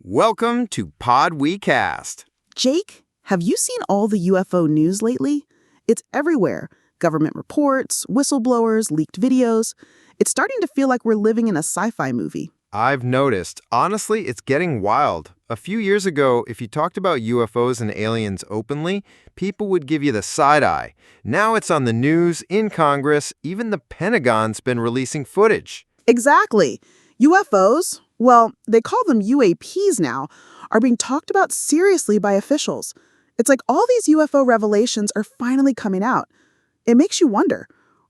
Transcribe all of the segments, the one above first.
Welcome to Pod We Cast. Jake, have you seen all the UFO news lately? It's everywhere. Government reports, whistleblowers, leaked videos. It's starting to feel like we're living in a sci-fi movie. I've noticed. Honestly, it's getting wild. A few years ago, if you talked about UFOs and aliens openly, people would give you the side eye. Now it's on the news, in Congress, even the Pentagon's been releasing footage. Exactly. UFOs, well, they call them UAPs now, are being talked about seriously by officials. It's like all these UFO revelations are finally coming out. It makes you wonder,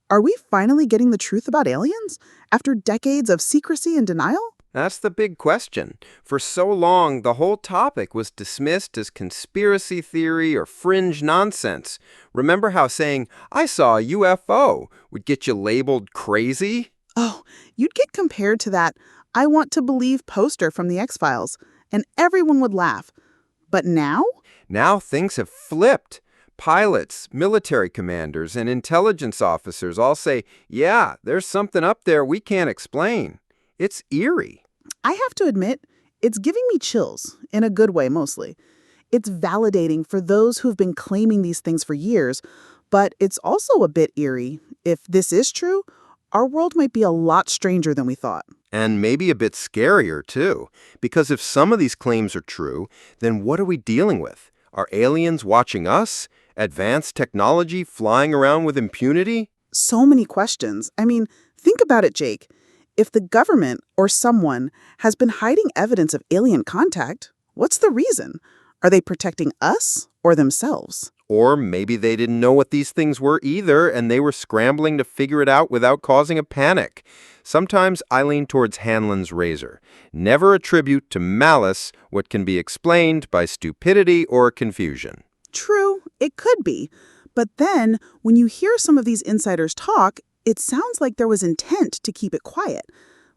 are we finally getting the truth about aliens after decades of secrecy and denial? That's the big question. For so long, the whole topic was dismissed as conspiracy theory or fringe nonsense. Remember how saying, "I saw a UFO," would get you labeled crazy? Oh, you'd get compared to that "I want to believe" poster from the X-Files, and everyone would laugh. But now? Now things have flipped. Pilots, military commanders, and intelligence officers all say, yeah, there's something up there we can't explain. It's eerie. I have to admit, it's giving me chills, in a good way mostly. It's validating for those who've been claiming these things for years, but it's also a bit eerie. If this is true, our world might be a lot stranger than we thought. And maybe a bit scarier, too. Because if some of these claims are true, then what are we dealing with? Are aliens watching us? Advanced technology flying around with impunity? So many questions. I mean, think about it, Jake. If the government or someone has been hiding evidence of alien contact, what's the reason? Are they protecting us or themselves? Or maybe they didn't know what these things were either, and they were scrambling to figure it out without causing a panic. Sometimes I lean towards Hanlon's razor. Never attribute to malice what can be explained by stupidity or confusion. True, it could be. But then, when you hear some of these insiders talk, it sounds like there was intent to keep it quiet.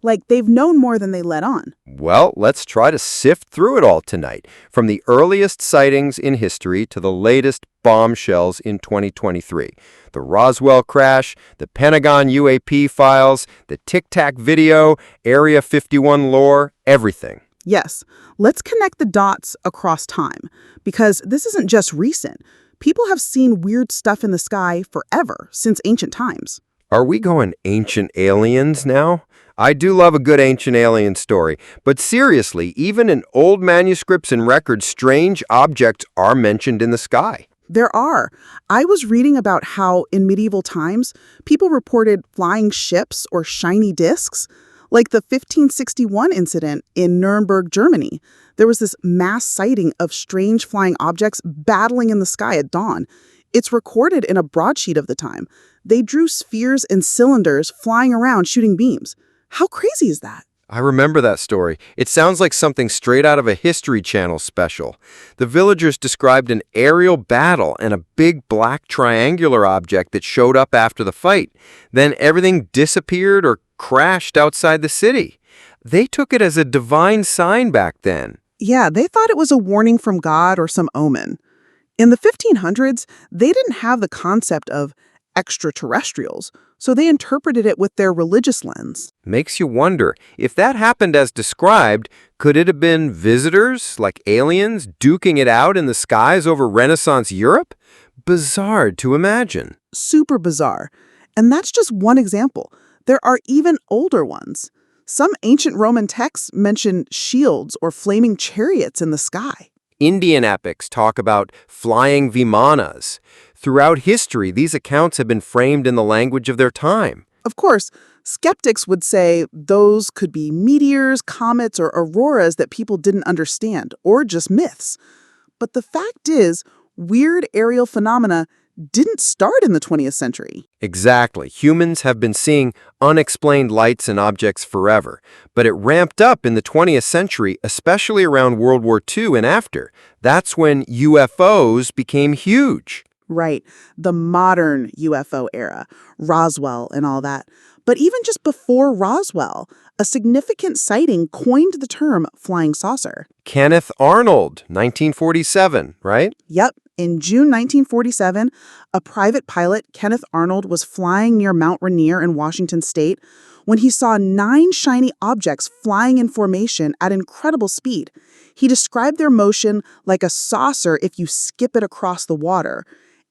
Like they've known more than they let on. Well, let's try to sift through it all tonight, from the earliest sightings in history to the latest bombshells in 2023. The Roswell crash, the Pentagon UAP files, the Tic Tac video, Area 51 lore, everything. Yes, let's connect the dots across time, because this isn't just recent. People have seen weird stuff in the sky forever, since ancient times. Are we going ancient aliens now? I do love a good ancient alien story, but seriously, even in old manuscripts and records, strange objects are mentioned in the sky. There are. I was reading about how, in medieval times, people reported flying ships or shiny discs. Like the 1561 incident in Nuremberg, Germany. There was this mass sighting of strange flying objects battling in the sky at dawn. It's recorded in a broadsheet of the time. They drew spheres and cylinders flying around shooting beams. How crazy is that? I remember that story. It sounds like something straight out of a History Channel special. The villagers described an aerial battle and a big black triangular object that showed up after the fight. Then everything disappeared or crashed outside the city. They took it as a divine sign back then. Yeah, they thought it was a warning from God or some omen. In the 1500s, they didn't have the concept of extraterrestrials, so they interpreted it with their religious lens. Makes you wonder, if that happened as described, could it have been visitors, like aliens, duking it out in the skies over Renaissance Europe? Bizarre to imagine. Super bizarre. And that's just one example. There are even older ones. Some ancient Roman texts mention shields or flaming chariots in the sky. Indian epics talk about flying vimanas. Throughout history, these accounts have been framed in the language of their time. Of course, skeptics would say those could be meteors, comets, or auroras that people didn't understand, or just myths. But the fact is, weird aerial phenomena didn't start in the 20th century. Exactly. Humans have been seeing unexplained lights and objects forever. But it ramped up in the 20th century, especially around World War II and after. That's when UFOs became huge. Right. The modern UFO era, Roswell and all that. But even just before Roswell, a significant sighting coined the term flying saucer. Kenneth Arnold, 1947, right? Yep, in June 1947, a private pilot, Kenneth Arnold, was flying near Mount Rainier in Washington state when he saw 9 shiny objects flying in formation at incredible speed. He described their motion like a saucer if you skip it across the water,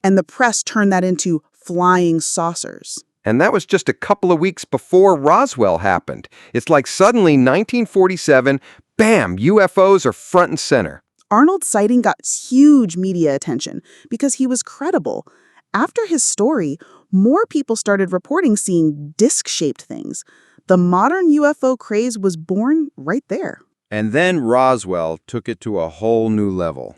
and the press turned that into flying saucers. And that was just a couple of weeks before Roswell happened. It's like suddenly 1947, bam, UFOs are front and center. Arnold's sighting got huge media attention because he was credible. After his story, more people started reporting seeing disc-shaped things. The modern UFO craze was born right there. And then Roswell took it to a whole new level.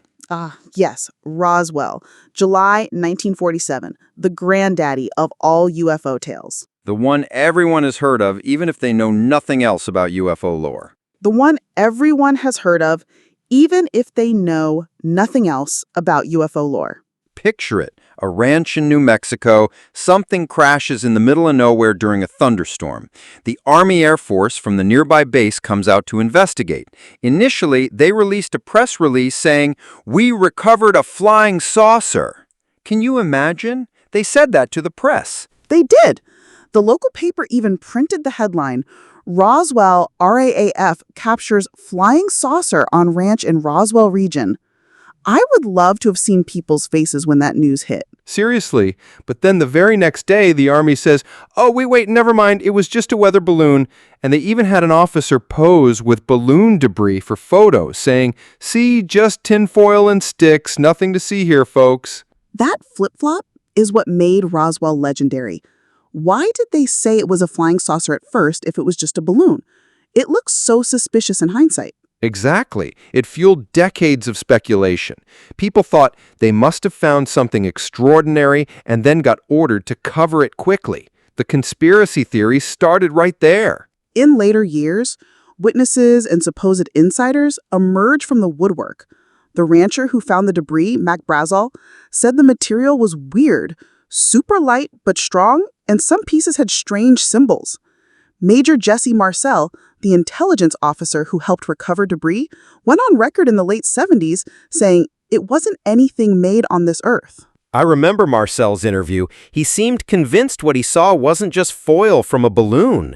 Yes, Roswell, July 1947, the granddaddy of all UFO tales. The one everyone has heard of, even if they know nothing else about UFO lore. The one everyone has heard of, even if they know nothing else about UFO lore. Picture it, a ranch in New Mexico, something crashes in the middle of nowhere during a thunderstorm. The Army Air Force from the nearby base comes out to investigate. Initially, they released a press release saying, "We recovered a flying saucer." Can you imagine? They said that to the press. They did. The local paper even printed the headline, "Roswell RAAF captures flying saucer on ranch in Roswell region." I would love to have seen people's faces when that news hit. Seriously, but then the very next day, the Army says, "Oh, wait, never mind, it was just a weather balloon." And they even had an officer pose with balloon debris for photos, saying, "See, just tinfoil and sticks, nothing to see here, folks." That flip-flop is what made Roswell legendary. Why did they say it was a flying saucer at first if it was just a balloon? It looks so suspicious in hindsight. Exactly. It fueled decades of speculation. People thought they must have found something extraordinary and then got ordered to cover it quickly. The conspiracy theory started right there. In later years, witnesses and supposed insiders emerged from the woodwork. The rancher who found the debris, Mac Brazel, said the material was weird, super light but strong, and some pieces had strange symbols. Major Jesse Marcel, the intelligence officer who helped recover debris, went on record in the late 70s saying it wasn't anything made on this earth. I remember Marcel's interview. He seemed convinced what he saw wasn't just foil from a balloon.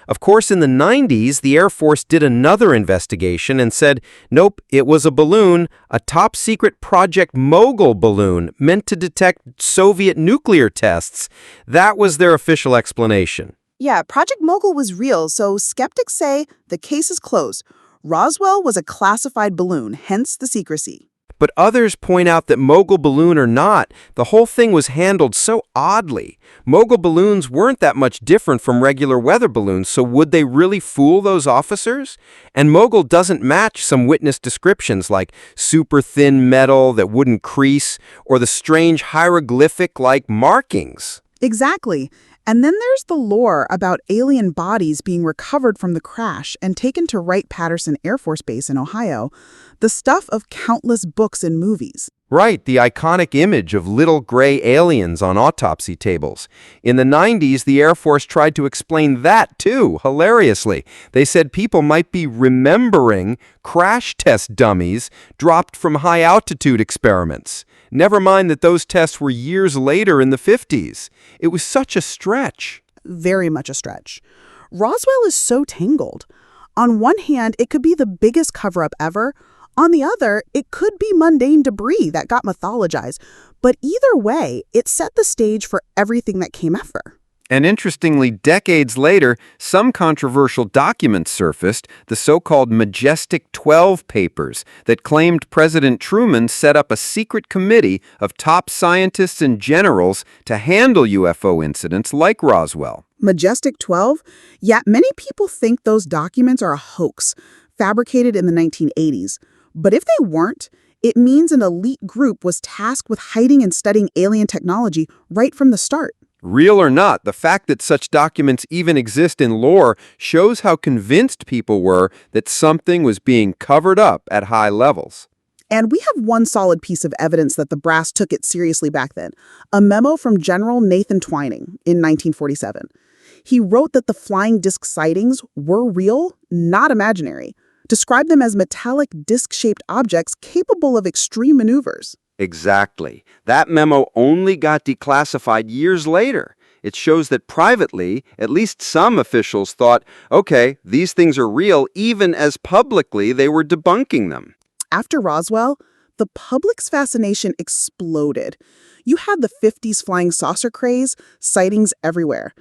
Of course, in the 90s, the Air Force did another investigation and said, nope, it was a balloon, a top-secret Project Mogul balloon meant to detect Soviet nuclear tests. That was their official explanation. Yeah, Project Mogul was real, so skeptics say the case is closed. Roswell was a classified balloon, hence the secrecy. But others point out that Mogul balloon or not, the whole thing was handled so oddly. Mogul balloons weren't that much different from regular weather balloons, so would they really fool those officers? And Mogul doesn't match some witness descriptions like super thin metal that wouldn't crease or the strange hieroglyphic-like markings. Exactly. And then there's the lore about alien bodies being recovered from the crash and taken to Wright-Patterson Air Force Base in Ohio, the stuff of countless books and movies. Right, the iconic image of little gray aliens on autopsy tables. In the 90s, the Air Force tried to explain that too, hilariously. They said people might be remembering crash test dummies dropped from high-altitude experiments. Never mind that those tests were years later in the 50s. It was such a stretch. Very much a stretch. Roswell is so tangled. On one hand, it could be the biggest cover-up ever. On the other, it could be mundane debris that got mythologized. But either way, it set the stage for everything that came after. And interestingly, decades later, some controversial documents surfaced, the so-called Majestic 12 papers, that claimed President Truman set up a secret committee of top scientists and generals to handle UFO incidents like Roswell. Majestic 12? Yeah, many people think those documents are a hoax, fabricated in the 1980s. But if they weren't, it means an elite group was tasked with hiding and studying alien technology right from the start. Real or not, the fact that such documents even exist in lore shows how convinced people were that something was being covered up at high levels. And we have one solid piece of evidence that the brass took it seriously back then, a memo from General Nathan Twining in 1947. He wrote that the flying disc sightings were real, not imaginary. Described them as metallic disc-shaped objects capable of extreme maneuvers. Exactly. That memo only got declassified years later. It shows that privately, at least some officials thought, okay, these things are real, even as publicly they were debunking them. After Roswell, the public's fascination exploded. You had the 50s flying saucer craze, sightings everywhere.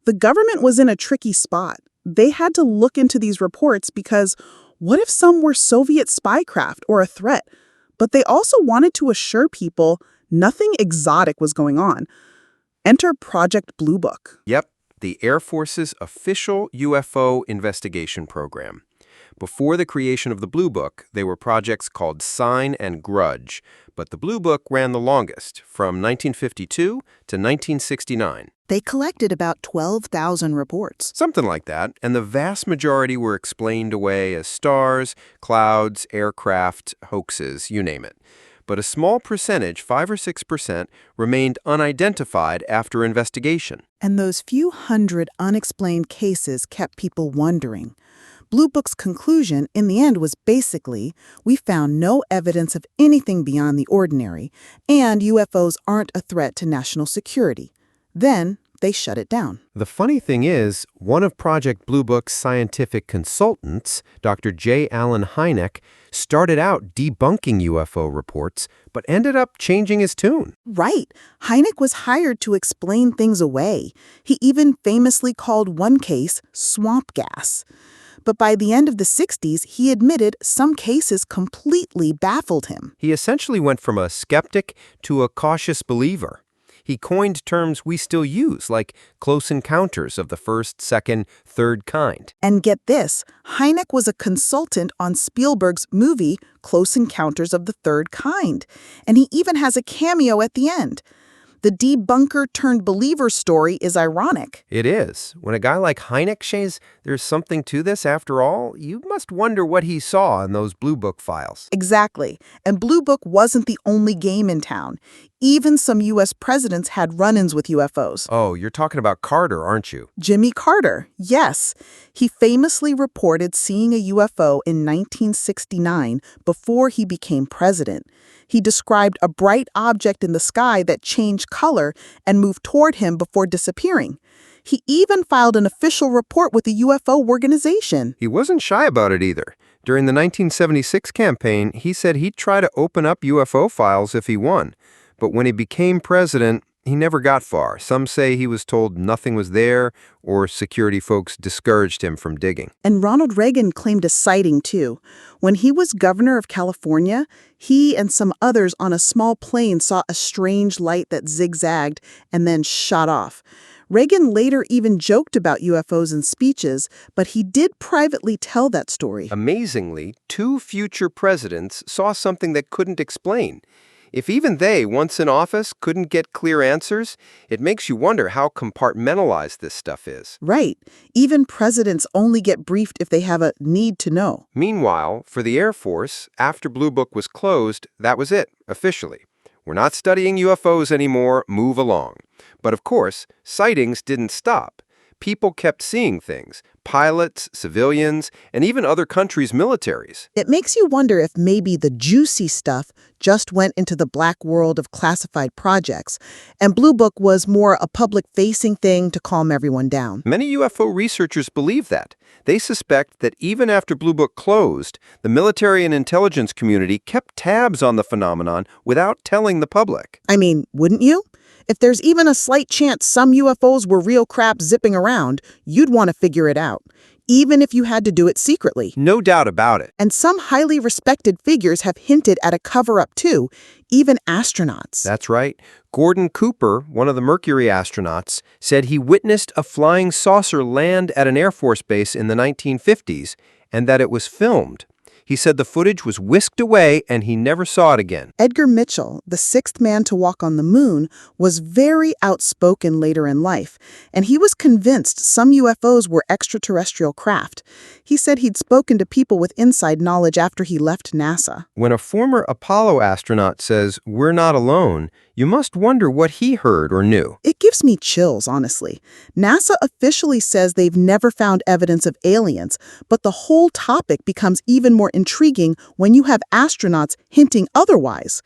The government was in a tricky spot. They had to look into these reports because what if some were Soviet spycraft or a threat? But they also wanted to assure people nothing exotic was going on. Enter Project Blue Book. Yep, the Air Force's official UFO investigation program. Before the creation of the Blue Book, they were projects called Sign and Grudge, but the Blue Book ran the longest, from 1952 to 1969. They collected about 12,000 reports. Something like that, and the vast majority were explained away as stars, clouds, aircraft, hoaxes, you name it. But a small percentage, 5 or 6%, remained unidentified after investigation. And those few hundred unexplained cases kept people wondering. Blue Book's conclusion in the end was basically, we found no evidence of anything beyond the ordinary, and UFOs aren't a threat to national security. Then they shut it down. The funny thing is, one of Project Blue Book's scientific consultants, Dr. J. Allen Hynek, started out debunking UFO reports, but ended up changing his tune. Right. Hynek was hired to explain things away. He even famously called one case swamp gas. But by the end of the 60s, he admitted some cases completely baffled him. He essentially went from a skeptic to a cautious believer. He coined terms we still use, like close encounters of the first, second, third kind. And get this, Hynek was a consultant on Spielberg's movie Close Encounters of the Third Kind. And he even has a cameo at the end. The debunker-turned-believer story is ironic. It is. When a guy like Hynek says there's something to this after all, you must wonder what he saw in those Blue Book files. Exactly. And Blue Book wasn't the only game in town. Even some U.S. presidents had run-ins with UFOs. Oh, you're talking about Carter, aren't you? Jimmy Carter, yes. He famously reported seeing a UFO in 1969 before he became president. He described a bright object in the sky that changed color and moved toward him before disappearing. He even filed an official report with the UFO organization. He wasn't shy about it either. During the 1976 campaign, he said he'd try to open up UFO files if he won. But when he became president, he never got far. Some say he was told nothing was there, or security folks discouraged him from digging. And Ronald Reagan claimed a sighting, too. When he was governor of California, he and some others on a small plane saw a strange light that zigzagged and then shot off. Reagan later even joked about UFOs in speeches, but he did privately tell that story. Amazingly, 2 future presidents saw something that couldn't explain. If even they, once in office, couldn't get clear answers, it makes you wonder how compartmentalized this stuff is. Right. Even presidents only get briefed if they have a need to know. Meanwhile, for the Air Force, after Blue Book was closed, that was it, officially. We're not studying UFOs anymore, move along. But of course, sightings didn't stop. People kept seeing things, pilots, civilians, and even other countries' militaries. It makes you wonder if maybe the juicy stuff just went into the black world of classified projects, and Blue Book was more a public-facing thing to calm everyone down. Many UFO researchers believe that. They suspect that even after Blue Book closed, the military and intelligence community kept tabs on the phenomenon without telling the public. I mean, wouldn't you? If there's even a slight chance some UFOs were real crap zipping around, you'd want to figure it out, even if you had to do it secretly. No doubt about it. And some highly respected figures have hinted at a cover-up too, even astronauts. That's right. Gordon Cooper, one of the Mercury astronauts, said he witnessed a flying saucer land at an Air Force base in the 1950s and that it was filmed. He said the footage was whisked away and he never saw it again. Edgar Mitchell, the 6th man to walk on the moon, was very outspoken later in life, and he was convinced some UFOs were extraterrestrial craft. He said he'd spoken to people with inside knowledge after he left NASA. When a former Apollo astronaut says, "We're not alone," You must wonder what he heard or knew. It gives me chills, honestly. NASA officially says they've never found evidence of aliens, but the whole topic becomes even more intriguing when you have astronauts hinting otherwise.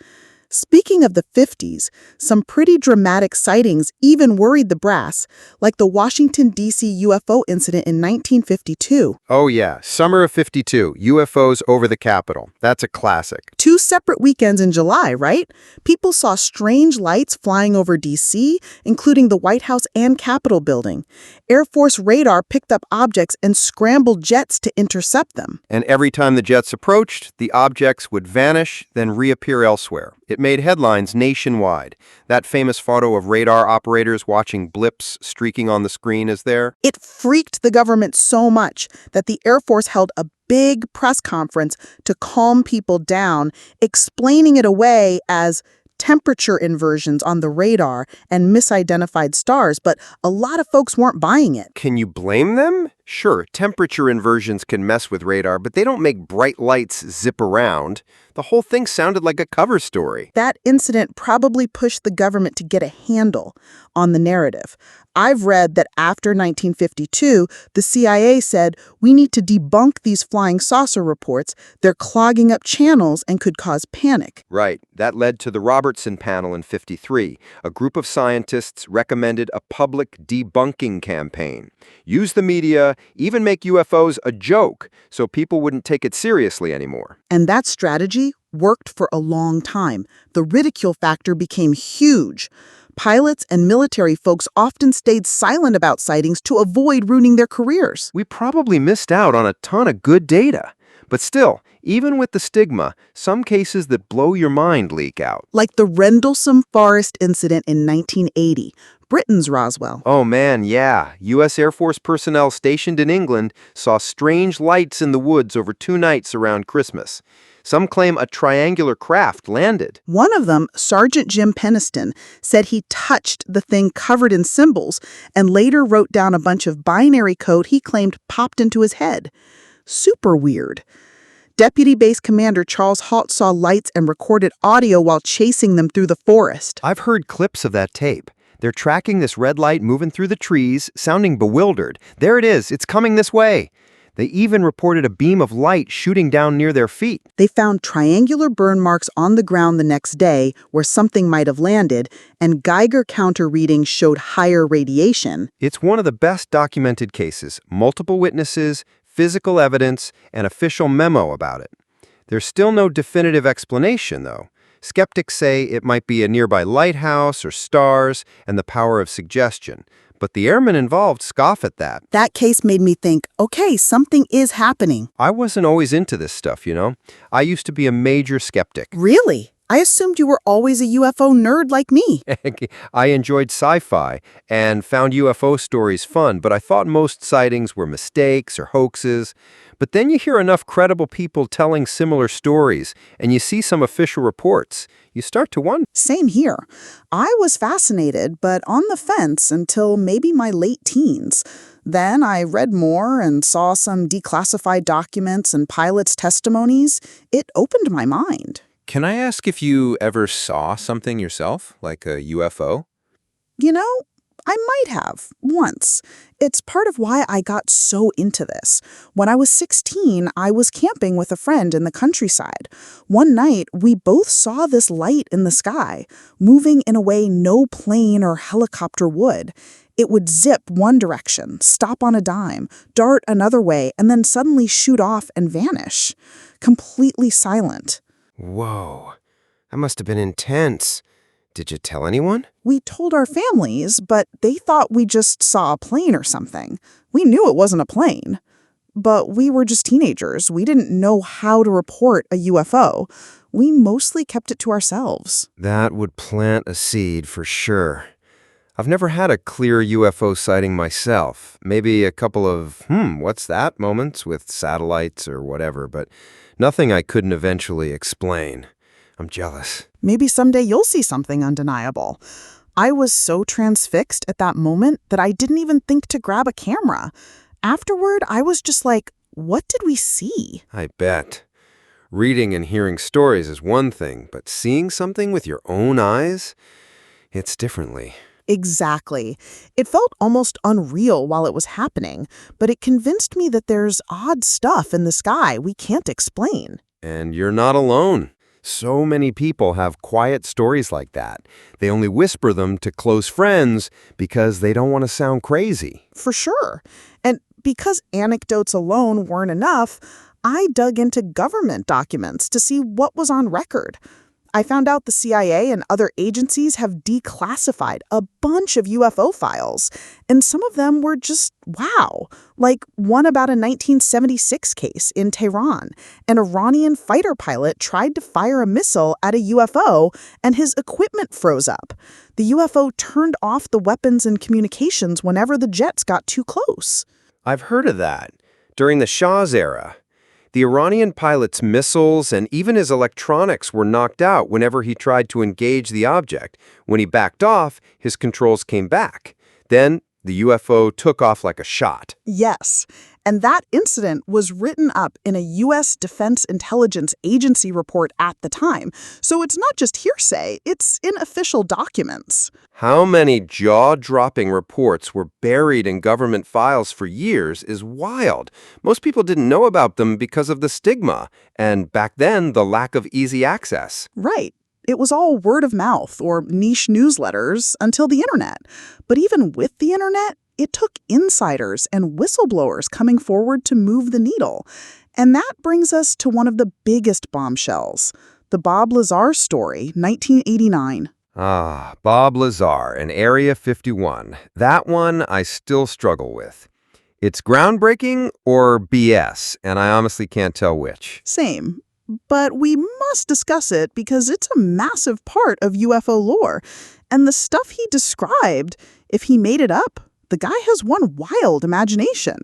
Speaking of the 50s, some pretty dramatic sightings even worried the brass, like the Washington, D.C. UFO incident in 1952. Oh yeah, summer of 52, UFOs over the Capitol. That's a classic. 2 separate weekends in July, right? People saw strange lights flying over D.C., including the White House and Capitol building. Air Force radar picked up objects and scrambled jets to intercept them. And every time the jets approached, the objects would vanish, then reappear elsewhere. It made headlines nationwide. That famous photo of radar operators watching blips streaking on the screen is there. It freaked the government so much that the Air Force held a big press conference to calm people down, explaining it away as temperature inversions on the radar and misidentified stars, but a lot of folks weren't buying it. Can you blame them? Sure, temperature inversions can mess with radar, but they don't make bright lights zip around. The whole thing sounded like a cover story. That incident probably pushed the government to get a handle on the narrative. I've read that after 1952, the CIA said, we need to debunk these flying saucer reports. They're clogging up channels and could cause panic. Right. That led to the Robertson panel in 53. A group of scientists recommended a public debunking campaign. Use the media, even make UFOs a joke, so people wouldn't take it seriously anymore. And that strategy worked for a long time. The ridicule factor became huge. Pilots and military folks often stayed silent about sightings to avoid ruining their careers. We probably missed out on a ton of good data. But still, even with the stigma, some cases that blow your mind leak out. Like the Rendlesham Forest incident in 1980, Britain's Roswell. Oh man, yeah. U.S. Air Force personnel stationed in England saw strange lights in the woods over 2 nights around Christmas. Some claim a triangular craft landed. One of them, Sergeant Jim Peniston, said he touched the thing covered in symbols and later wrote down a bunch of binary code he claimed popped into his head. Super weird. Deputy Base Commander Charles Halt saw lights and recorded audio while chasing them through the forest. I've heard clips of that tape. They're tracking this red light moving through the trees, sounding bewildered. There it is. It's coming this way. They even reported a beam of light shooting down near their feet. They found triangular burn marks on the ground the next day where something might have landed, and Geiger counter readings showed higher radiation. It's one of the best documented cases. Multiple witnesses, physical evidence, and official memo about it. There's still no definitive explanation, though. Skeptics say it might be a nearby lighthouse or stars and the power of suggestion. But the airmen involved scoff at that. That case made me think, okay, something is happening. I wasn't always into this stuff, you know. I used to be a major skeptic. Really? I assumed you were always a UFO nerd like me. I enjoyed sci-fi and found UFO stories fun, but I thought most sightings were mistakes or hoaxes. But then you hear enough credible people telling similar stories, and you see some official reports. You start to wonder. Same here. I was fascinated, but on the fence until maybe my late teens. Then I read more and saw some declassified documents and pilots' testimonies. It opened my mind. Can I ask if you ever saw something yourself, like a UFO? You know, I might have, once. It's part of why I got so into this. When I was 16, I was camping with a friend in the countryside. One night, we both saw this light in the sky, moving in a way no plane or helicopter would. It would zip one direction, stop on a dime, dart another way, and then suddenly shoot off and vanish. Completely silent. Whoa, that must have been intense. Did you tell anyone? We told our families, but they thought we just saw a plane or something. We knew it wasn't a plane. But we were just teenagers. We didn't know how to report a UFO. We mostly kept it to ourselves. That would plant a seed for sure. I've never had a clear UFO sighting myself. Maybe a couple of, what's that moments with satellites or whatever, but nothing I couldn't eventually explain. I'm jealous. Maybe someday you'll see something undeniable. I was so transfixed at that moment that I didn't even think to grab a camera. Afterward, I was just like, what did we see? I bet. Reading and hearing stories is one thing, but seeing something with your own eyes, it's differently. Exactly. It felt almost unreal while it was happening, but it convinced me that there's odd stuff in the sky we can't explain. And you're not alone. So many people have quiet stories like that. They only whisper them to close friends because they don't want to sound crazy. For sure. And because anecdotes alone weren't enough, I dug into government documents to see what was on record. I found out the CIA and other agencies have declassified a bunch of UFO files, and some of them were just wow. Like one about a 1976 case in Tehran. An Iranian fighter pilot tried to fire a missile at a UFO, and his equipment froze up. The UFO turned off the weapons and communications whenever the jets got too close. I've heard of that. During the Shah's era, the Iranian pilot's missiles and even his electronics were knocked out whenever he tried to engage the object. When he backed off, his controls came back. Then the UFO took off like a shot. Yes, and that incident was written up in a U.S. Defense Intelligence Agency report at the time. So it's not just hearsay, it's in official documents. How many jaw-dropping reports were buried in government files for years is wild. Most people didn't know about them because of the stigma, and back then, the lack of easy access. Right. It was all word of mouth or niche newsletters until the internet. But even with the internet, it took insiders and whistleblowers coming forward to move the needle. And that brings us to one of the biggest bombshells, the Bob Lazar story, 1989. Ah, Bob Lazar and Area 51. That one I still struggle with. It's groundbreaking or BS, and I honestly can't tell which. Same. But we must discuss it because it's a massive part of UFO lore. And the stuff he described, if he made it up, the guy has one wild imagination.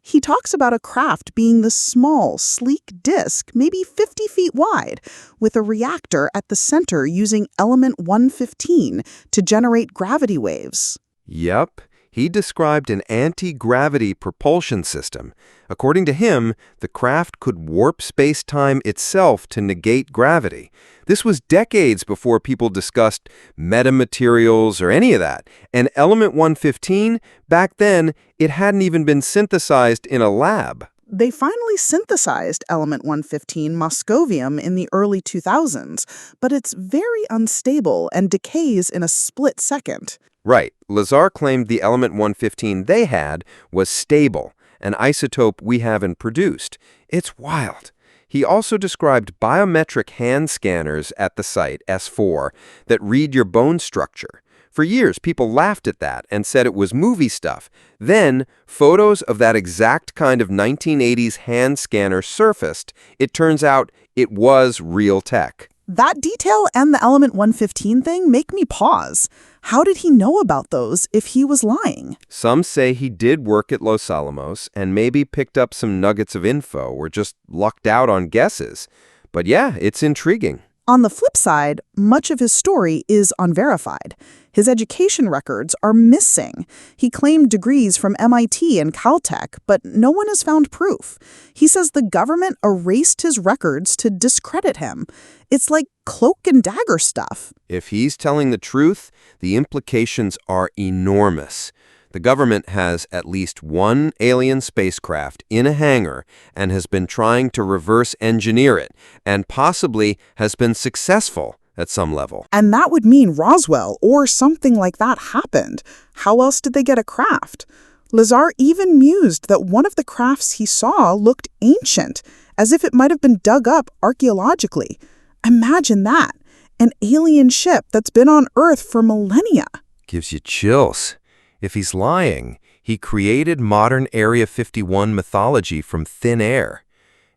He talks about a craft being the small, sleek disk, maybe 50 feet wide, with a reactor at the center using element 115 to generate gravity waves. Yep. He described an anti-gravity propulsion system. According to him, the craft could warp space-time itself to negate gravity. This was decades before people discussed metamaterials or any of that. And element 115, back then, it hadn't even been synthesized in a lab. They finally synthesized element 115, moscovium, in the early 2000s, but it's very unstable and decays in a split second. Right. Lazar claimed the element 115 they had was stable, an isotope we haven't produced. It's wild. He also described biometric hand scanners at the site, S4, that read your bone structure. For years, people laughed at that and said it was movie stuff. Then, photos of that exact kind of 1980s hand scanner surfaced. It turns out it was real tech. That detail and the element 115 thing make me pause. How did he know about those if he was lying? Some say he did work at Los Alamos and maybe picked up some nuggets of info or just lucked out on guesses. But yeah, it's intriguing. On the flip side, much of his story is unverified. His education records are missing. He claimed degrees from MIT and Caltech, but no one has found proof. He says the government erased his records to discredit him. It's like cloak and dagger stuff. If he's telling the truth, the implications are enormous. The government has at least one alien spacecraft in a hangar and has been trying to reverse engineer it, and possibly has been successful at some level. And that would mean Roswell or something like that happened. How else did they get a craft? Lazar even mused that one of the crafts he saw looked ancient, as if it might have been dug up archaeologically. Imagine that, an alien ship that's been on Earth for millennia. Gives you chills. If he's lying, he created modern Area 51 mythology from thin air.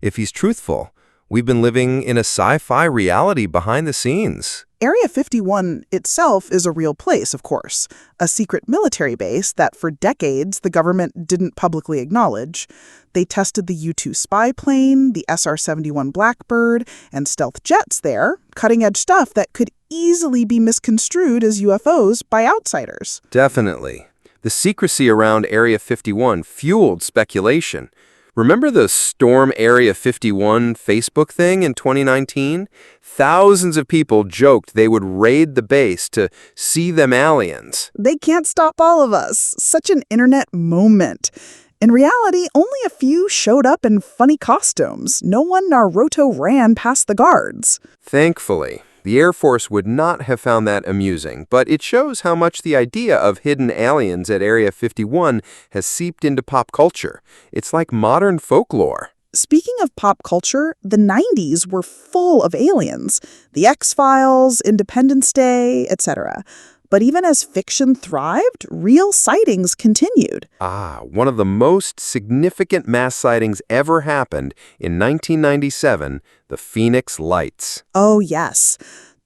If he's truthful, we've been living in a sci-fi reality behind the scenes. Area 51 itself is a real place, of course, a secret military base that for decades the government didn't publicly acknowledge. They tested the U-2 spy plane, the SR-71 Blackbird, and stealth jets there, cutting-edge stuff that could easily be misconstrued as UFOs by outsiders. Definitely. The secrecy around Area 51 fueled speculation. Remember the Storm Area 51 Facebook thing in 2019? Thousands of people joked they would raid the base to see them aliens. They can't stop all of us. Such an internet moment. In reality, only a few showed up in funny costumes. No one Naruto ran past the guards. Thankfully, the Air Force would not have found that amusing, but it shows how much the idea of hidden aliens at Area 51 has seeped into pop culture. It's like modern folklore. Speaking of pop culture, the 90s were full of aliens. The X-Files, Independence Day, etc. But even as fiction thrived, real sightings continued. One of the most significant mass sightings ever happened in 1997, the Phoenix Lights. Oh, yes.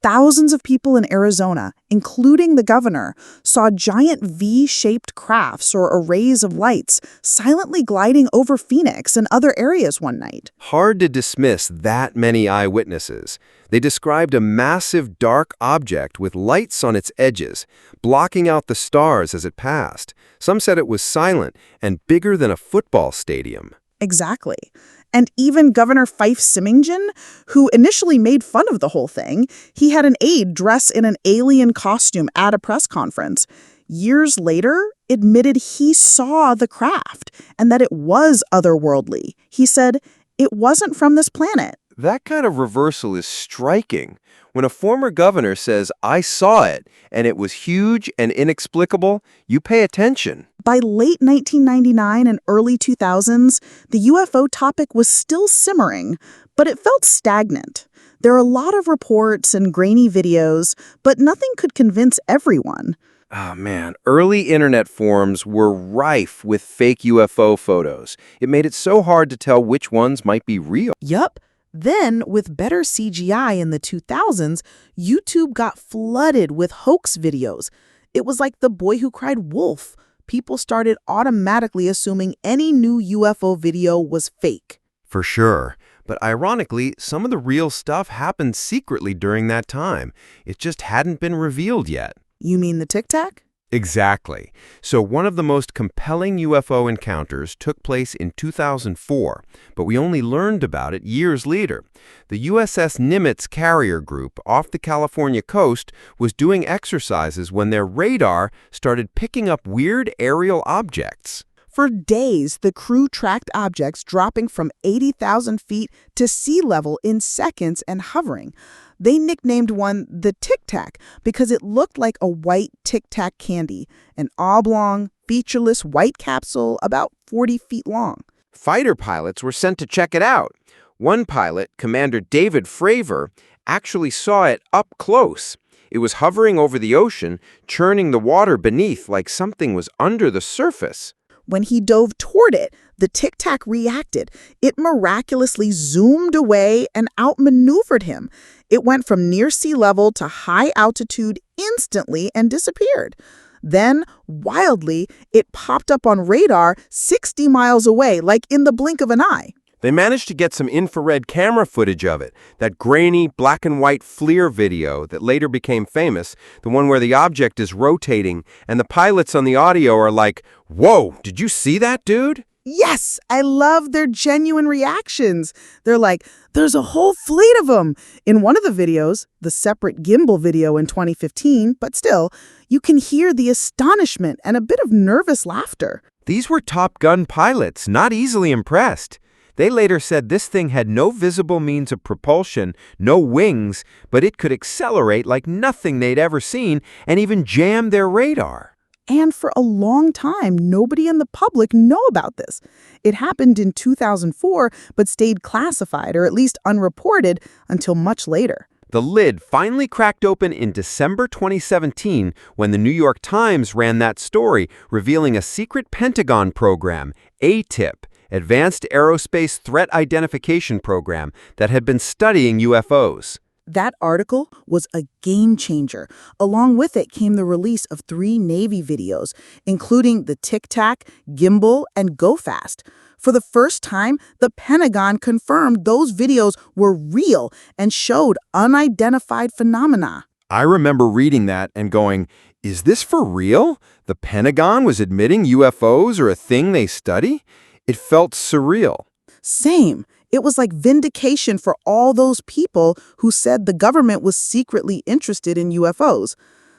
Thousands of people in Arizona, including the governor, saw giant V-shaped crafts or arrays of lights silently gliding over Phoenix and other areas one night. Hard to dismiss that many eyewitnesses. They described a massive dark object with lights on its edges, blocking out the stars as it passed. Some said it was silent and bigger than a football stadium. Exactly. And even Governor Fife Symington, who initially made fun of the whole thing, he had an aide dress in an alien costume at a press conference. Years later, admitted he saw the craft and that it was otherworldly. He said, "It wasn't from this planet." That kind of reversal is striking. When a former governor says, "I saw it, and it was huge and inexplicable," you pay attention. By late 1999 and early 2000s, the UFO topic was still simmering, but it felt stagnant. There are a lot of reports and grainy videos, but nothing could convince everyone. Oh man, early internet forums were rife with fake UFO photos. It made it so hard to tell which ones might be real. Yup. Then, with better CGI in the 2000s, YouTube got flooded with hoax videos. It was like The Boy Who Cried Wolf. People started automatically assuming any new UFO video was fake. For sure. But ironically, some of the real stuff happened secretly during that time. It just hadn't been revealed yet. You mean the Tic Tac? Exactly. So one of the most compelling UFO encounters took place in 2004, but we only learned about it years later. The USS Nimitz carrier group off the California coast was doing exercises when their radar started picking up weird aerial objects. For days, the crew tracked objects dropping from 80,000 feet to sea level in seconds and hovering. They nicknamed one the Tic Tac because it looked like a white Tic Tac candy, an oblong, featureless white capsule about 40 feet long. Fighter pilots were sent to check it out. One pilot, Commander David Fravor, actually saw it up close. It was hovering over the ocean, churning the water beneath like something was under the surface. When he dove toward it, the Tic Tac reacted. It miraculously zoomed away and outmaneuvered him. It went from near sea level to high altitude instantly and disappeared. Then, wildly, it popped up on radar 60 miles away, like in the blink of an eye. They managed to get some infrared camera footage of it, that grainy black and white FLIR video that later became famous, the one where the object is rotating and the pilots on the audio are like, "Whoa, did you see that, dude?" Yes, I love their genuine reactions. They're like, "There's a whole fleet of them." In one of the videos, the separate gimbal video in 2015, but still, you can hear the astonishment and a bit of nervous laughter. These were Top Gun pilots, not easily impressed. They later said this thing had no visible means of propulsion, no wings, but it could accelerate like nothing they'd ever seen and even jam their radar. And for a long time, nobody in the public know about this. It happened in 2004, but stayed classified or at least unreported until much later. The lid finally cracked open in December 2017 when the New York Times ran that story revealing a secret Pentagon program, ATIP, Advanced Aerospace Threat Identification Program, that had been studying UFOs. That article was a game changer. Along with it came the release of 3 Navy videos, including the Tic Tac, Gimbal, and Go Fast. For the first time, the Pentagon confirmed those videos were real and showed unidentified phenomena. I remember reading that and going, is this for real? The Pentagon was admitting UFOs are a thing they study? It felt surreal. Same. It was like vindication for all those people who said the government was secretly interested in UFOs.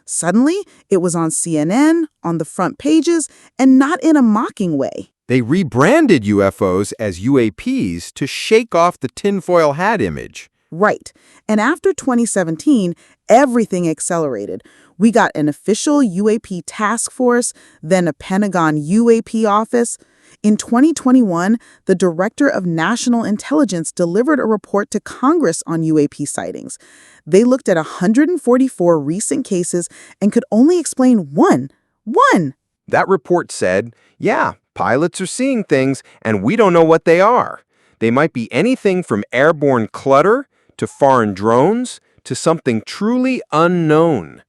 Suddenly, it was on CNN, on the front pages, and not in a mocking way. They rebranded UFOs as UAPs to shake off the tinfoil hat image. Right. And after 2017, everything accelerated. We got an official UAP task force, then a Pentagon UAP office. In 2021, the Director of National Intelligence delivered a report to Congress on UAP sightings. They looked at 144 recent cases and could only explain one. That report said, yeah, pilots are seeing things, and we don't know what they are. They might be anything from airborne clutter to foreign drones to something truly unknown.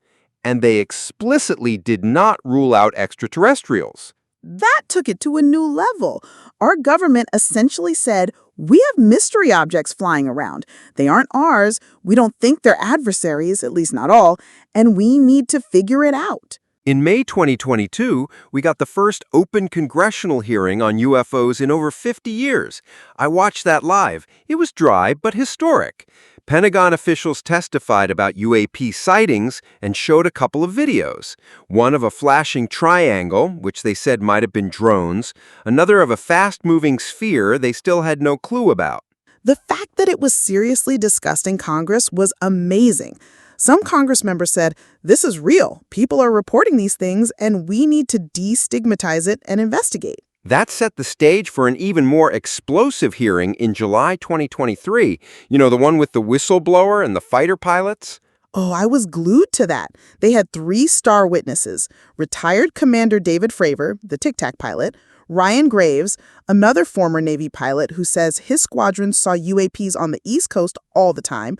And they explicitly did not rule out extraterrestrials. That took it to a new level. Our government essentially said, we have mystery objects flying around. They aren't ours. We don't think they're adversaries, at least not all, and we need to figure it out. In May 2022, we got the first open congressional hearing on UFOs in over 50 years. I watched that live. It was dry but historic. Pentagon officials testified about UAP sightings and showed a couple of videos. One of a flashing triangle, which they said might have been drones, another of a fast-moving sphere they still had no clue about. The fact that it was seriously discussed in Congress was amazing. Some Congress members said, this is real. People are reporting these things, and we need to destigmatize it and investigate. That set the stage for an even more explosive hearing in July 2023. You know, the one with the whistleblower and the fighter pilots? Oh, I was glued to that. They had 3 star witnesses: retired Commander David Fravor, the Tic Tac pilot, Ryan Graves, another former Navy pilot who says his squadron saw UAPs on the East Coast all the time,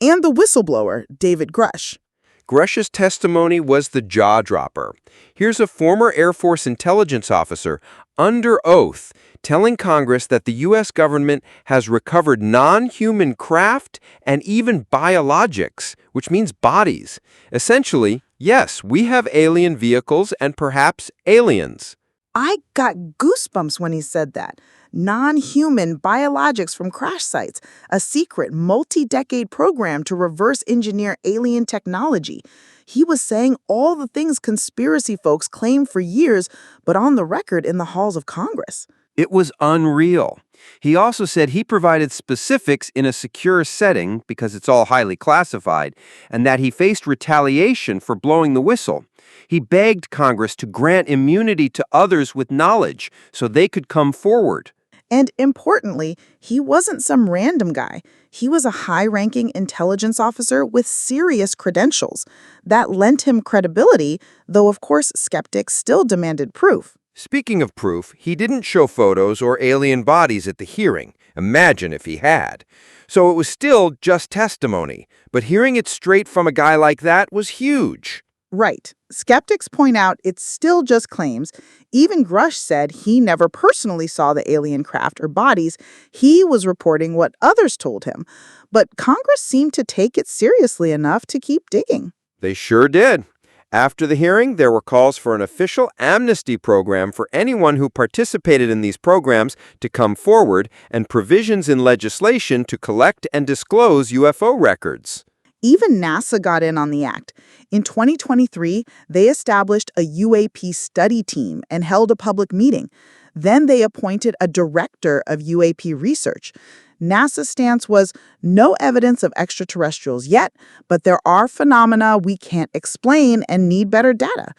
and the whistleblower, David Grush. Grush's testimony was the jaw-dropper. Here's a former Air Force intelligence officer, under oath, telling Congress that the U.S. government has recovered non-human craft and even biologics, which means bodies. Essentially, yes, we have alien vehicles and perhaps aliens. I got goosebumps when he said that. Non-human biologics from crash sites, a secret multi-decade program to reverse engineer alien technology. He was saying all the things conspiracy folks claim for years, but on the record in the halls of Congress. It was unreal. He also said he provided specifics in a secure setting because it's all highly classified, and that he faced retaliation for blowing the whistle. He begged Congress to grant immunity to others with knowledge so they could come forward. And importantly, he wasn't some random guy. He was a high-ranking intelligence officer with serious credentials. That lent him credibility, though of course skeptics still demanded proof. Speaking of proof, he didn't show photos or alien bodies at the hearing. Imagine if he had. So it was still just testimony, but hearing it straight from a guy like that was huge. Right. Skeptics point out it's still just claims. Even Grush said he never personally saw the alien craft or bodies. He was reporting what others told him. But Congress seemed to take it seriously enough to keep digging. They sure did. After the hearing, there were calls for an official amnesty program for anyone who participated in these programs to come forward, and provisions in legislation to collect and disclose UFO records. Even NASA got in on the act. In 2023, they established a UAP study team and held a public meeting. Then they appointed a director of UAP research. NASA's stance was no evidence of extraterrestrials yet, but there are phenomena we can't explain and need better data.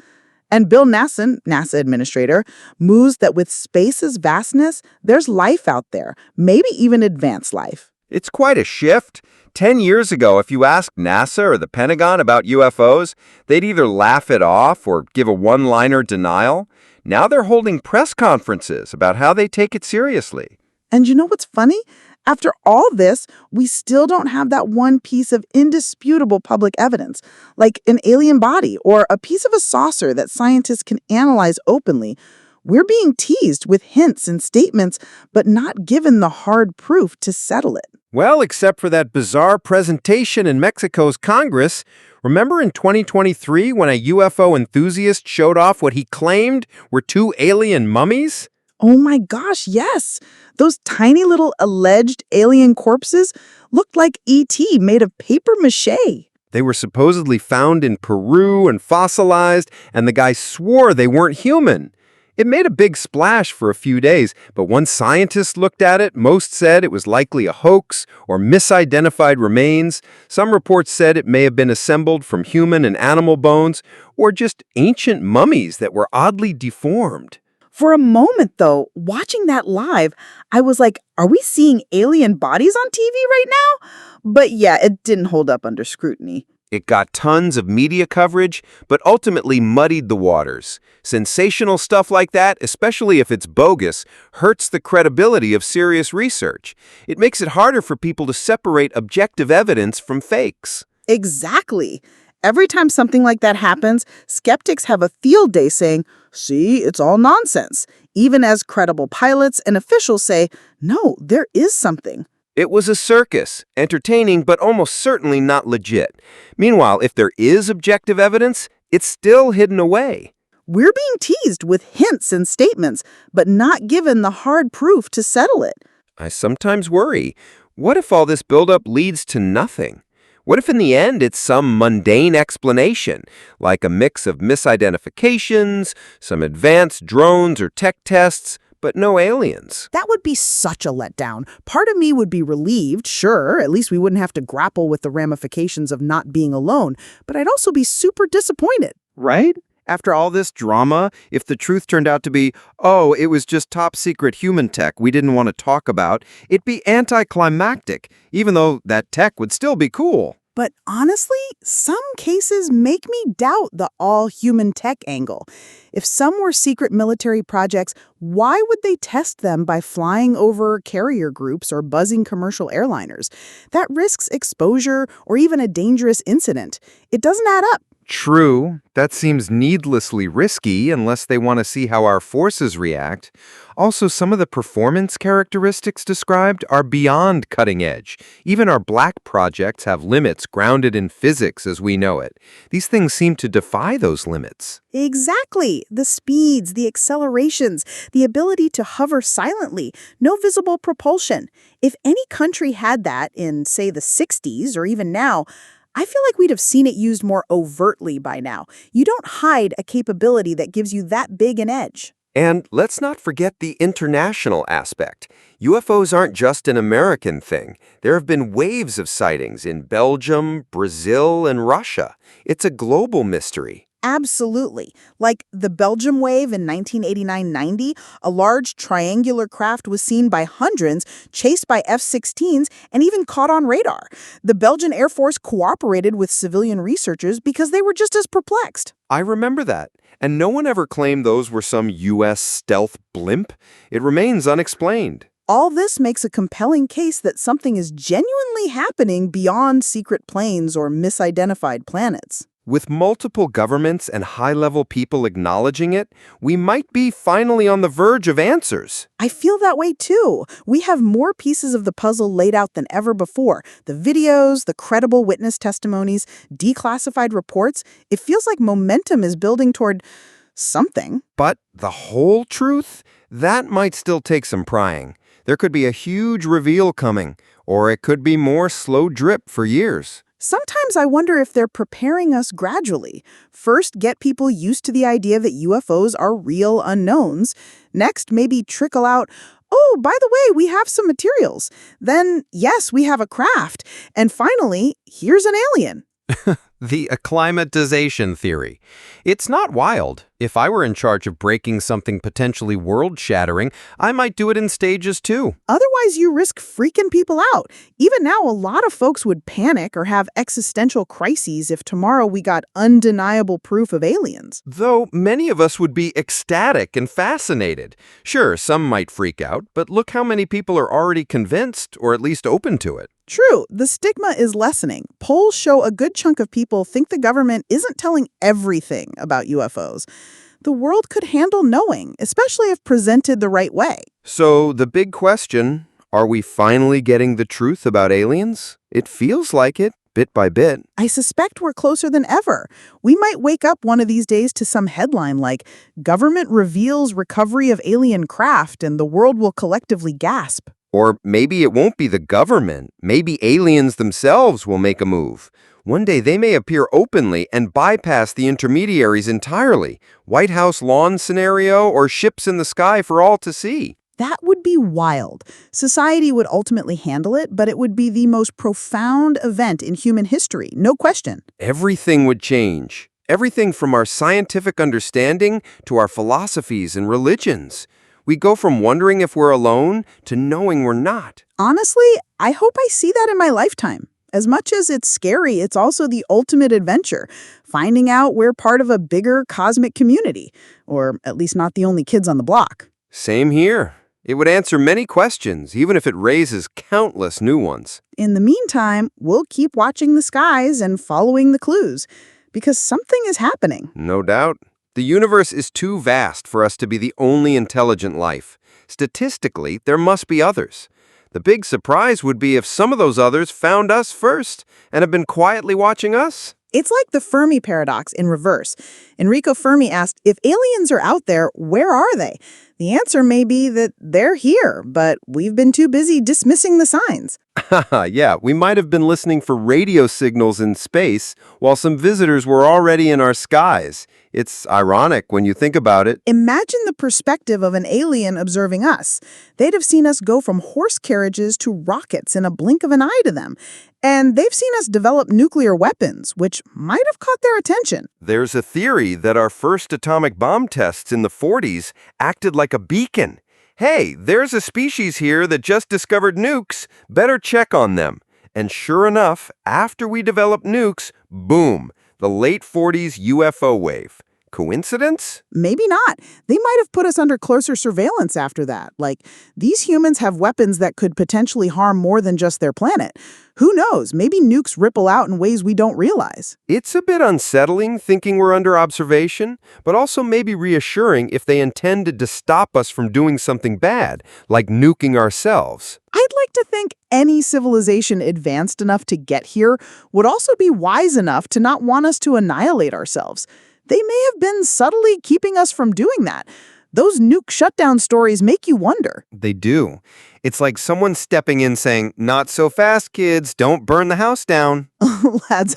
And Bill Nasson, NASA administrator, mused that with space's vastness, there's life out there, maybe even advanced life. It's quite a shift. 10 years ago, if you asked NASA or the Pentagon about UFOs, they'd either laugh it off or give a one-liner denial. Now they're holding press conferences about how they take it seriously. And you know what's funny? After all this, we still don't have that one piece of indisputable public evidence, like an alien body or a piece of a saucer that scientists can analyze openly. We're being teased with hints and statements, but not given the hard proof to settle it. Well, except for that bizarre presentation in Mexico's Congress. Remember in 2023 when a UFO enthusiast showed off what he claimed were 2 alien mummies? Oh my gosh, yes! Those tiny little alleged alien corpses looked like ET made of paper mache. They were supposedly found in Peru and fossilized, and the guy swore they weren't human. It made a big splash for a few days, but once scientists looked at it, most said it was likely a hoax or misidentified remains. Some reports said it may have been assembled from human and animal bones, or just ancient mummies that were oddly deformed. For a moment, though, watching that live, I was like, are we seeing alien bodies on TV right now? But yeah, it didn't hold up under scrutiny. It got tons of media coverage, but ultimately muddied the waters. Sensational stuff like that, especially if it's bogus, hurts the credibility of serious research. It makes it harder for people to separate objective evidence from fakes. Exactly. Every time something like that happens, skeptics have a field day saying, see, it's all nonsense, even as credible pilots and officials say, no, there is something. It was a circus, entertaining but almost certainly not legit. Meanwhile, if there is objective evidence, it's still hidden away. We're being teased with hints and statements, but not given the hard proof to settle it. I sometimes worry, what if all this buildup leads to nothing? What if in the end it's some mundane explanation, like a mix of misidentifications, some advanced drones or tech tests, but no aliens? That would be such a letdown. Part of me would be relieved, sure, at least we wouldn't have to grapple with the ramifications of not being alone, but I'd also be super disappointed. Right? After all this drama, if the truth turned out to be, oh, it was just top secret human tech we didn't want to talk about, it'd be anticlimactic, even though that tech would still be cool. But honestly, some cases make me doubt the all-human tech angle. If some were secret military projects, why would they test them by flying over carrier groups or buzzing commercial airliners? That risks exposure or even a dangerous incident. It doesn't add up. True, that seems needlessly risky unless they want to see how our forces react. Also, some of the performance characteristics described are beyond cutting edge. Even our black projects have limits grounded in physics as we know it. These things seem to defy those limits. Exactly. The speeds, the accelerations, the ability to hover silently, no visible propulsion. If any country had that in, say, the 60s or even now, I feel like we'd have seen it used more overtly by now. You don't hide a capability that gives you that big an edge. And let's not forget the international aspect. UFOs aren't just an American thing. There have been waves of sightings in Belgium, Brazil, and Russia. It's a global mystery. Absolutely. Like the Belgium wave in 1989-90, a large triangular craft was seen by hundreds, chased by F-16s, and even caught on radar. The Belgian Air Force cooperated with civilian researchers because they were just as perplexed. I remember that. And no one ever claimed those were some U.S. stealth blimp. It remains unexplained. All this makes a compelling case that something is genuinely happening beyond secret planes or misidentified planets. With multiple governments and high-level people acknowledging it, we might be finally on the verge of answers. I feel that way too. We have more pieces of the puzzle laid out than ever before. The videos, the credible witness testimonies, declassified reports. It feels like momentum is building toward something. But the whole truth? That might still take some prying. There could be a huge reveal coming, or it could be more slow drip for years. Sometimes I wonder if they're preparing us gradually. First, get people used to the idea that UFOs are real unknowns. Next, maybe trickle out, oh, by the way, we have some materials. Then, yes, we have a craft. And finally, here's an alien. The acclimatization theory. It's not wild. If I were in charge of breaking something potentially world-shattering, I might do it in stages too. Otherwise, you risk freaking people out. Even now, a lot of folks would panic or have existential crises if tomorrow we got undeniable proof of aliens. Though many of us would be ecstatic and fascinated. Sure, some might freak out, but look how many people are already convinced, or at least open to it. True, the stigma is lessening. Polls show a good chunk of people think the government isn't telling everything about UFOs. The world could handle knowing, especially if presented the right way. So the big question, are we finally getting the truth about aliens? It feels like it. bit by bit. I suspect we're closer than ever. We might wake up one of these days to some headline like, "Government reveals recovery of alien craft," and the world will collectively gasp. Or maybe it won't be the government. Maybe aliens themselves will make a move. One day they may appear openly and bypass the intermediaries entirely. White House lawn scenario or ships in the sky for all to see. That would be wild. Society would ultimately handle it, but it would be the most profound event in human history, no question. Everything would change. Everything from our scientific understanding to our philosophies and religions. We go from wondering if we're alone to knowing we're not. Honestly, I hope I see that in my lifetime. As much as it's scary, it's also the ultimate adventure, finding out we're part of a bigger cosmic community, or at least not the only kids on the block. Same here. It would answer many questions, even if it raises countless new ones. In the meantime, we'll keep watching the skies and following the clues, because something is happening. No doubt. The universe is too vast for us to be the only intelligent life. Statistically, there must be others. The big surprise would be if some of those others found us first and have been quietly watching us. It's like the Fermi paradox in reverse. Enrico Fermi asked, if aliens are out there, where are they? The answer may be that they're here, but we've been too busy dismissing the signs. Yeah, we might have been listening for radio signals in space while some visitors were already in our skies. It's ironic when you think about it. Imagine the perspective of an alien observing us. They'd have seen us go from horse carriages to rockets in a blink of an eye to them. And they've seen us develop nuclear weapons, which might have caught their attention. There's a theory that our first atomic bomb tests in the 40s acted like a beacon. Hey, there's a species here that just discovered nukes. Better check on them. And sure enough, after we developed nukes, boom, the late 40s UFO wave. Coincidence? Maybe not. They might have put us under closer surveillance after that. Like, these humans have weapons that could potentially harm more than just their planet. Who knows? Maybe nukes ripple out in ways we don't realize. It's a bit unsettling thinking we're under observation, but also maybe reassuring if they intended to stop us from doing something bad, like nuking ourselves. I'd like to think any civilization advanced enough to get here would also be wise enough to not want us to annihilate ourselves. They may have been subtly keeping us from doing that. Those nuke shutdown stories make you wonder. They do. It's like someone stepping in saying, "Not so fast, kids. Don't burn the house down." Lads,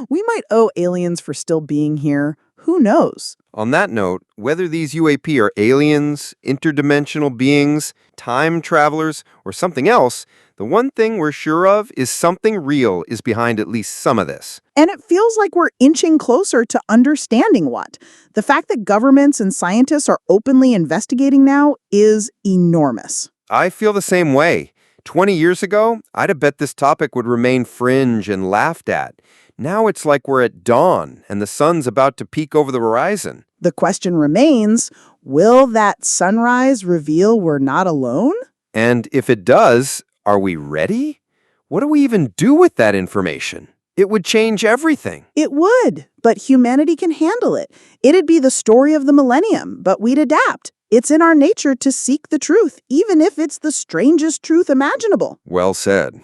we might owe aliens for still being here. Who knows? On that note, whether these UAP are aliens, interdimensional beings, time travelers, or something else, the one thing we're sure of is something real is behind at least some of this. And it feels like we're inching closer to understanding what. The fact that governments and scientists are openly investigating now is enormous. I feel the same way. 20 years ago, I'd have bet this topic would remain fringe and laughed at. Now it's like we're at dawn and the sun's about to peek over the horizon. The question remains, will that sunrise reveal we're not alone? And if it does, are we ready? What do we even do with that information? It would change everything. It would, but humanity can handle it. It'd be the story of the millennium, but we'd adapt. It's in our nature to seek the truth, even if it's the strangest truth imaginable. Well said.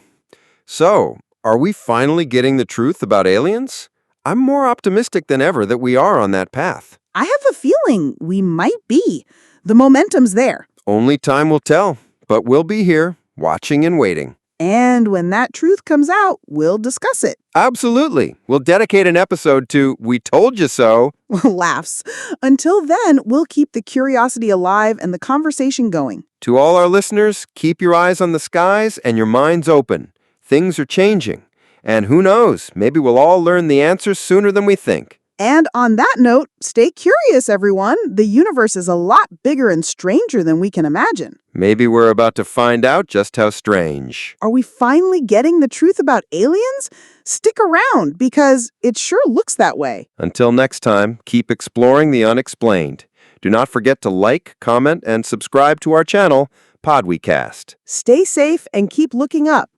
So, are we finally getting the truth about aliens? I'm more optimistic than ever that we are on that path. I have a feeling we might be. The momentum's there. Only time will tell, but we'll be here, watching and waiting. And when that truth comes out, we'll discuss it. Absolutely. We'll dedicate an episode to We Told You So. Laughs. Until then, we'll keep the curiosity alive and the conversation going. To all our listeners, keep your eyes on the skies and your minds open. Things are changing. And who knows, maybe we'll all learn the answers sooner than we think. And on that note, stay curious, everyone. The universe is a lot bigger and stranger than we can imagine. Maybe we're about to find out just how strange. Are we finally getting the truth about aliens? Stick around, because it sure looks that way. Until next time, keep exploring the unexplained. Do not forget to like, comment, and subscribe to our channel, PodWeCast. Stay safe and keep looking up.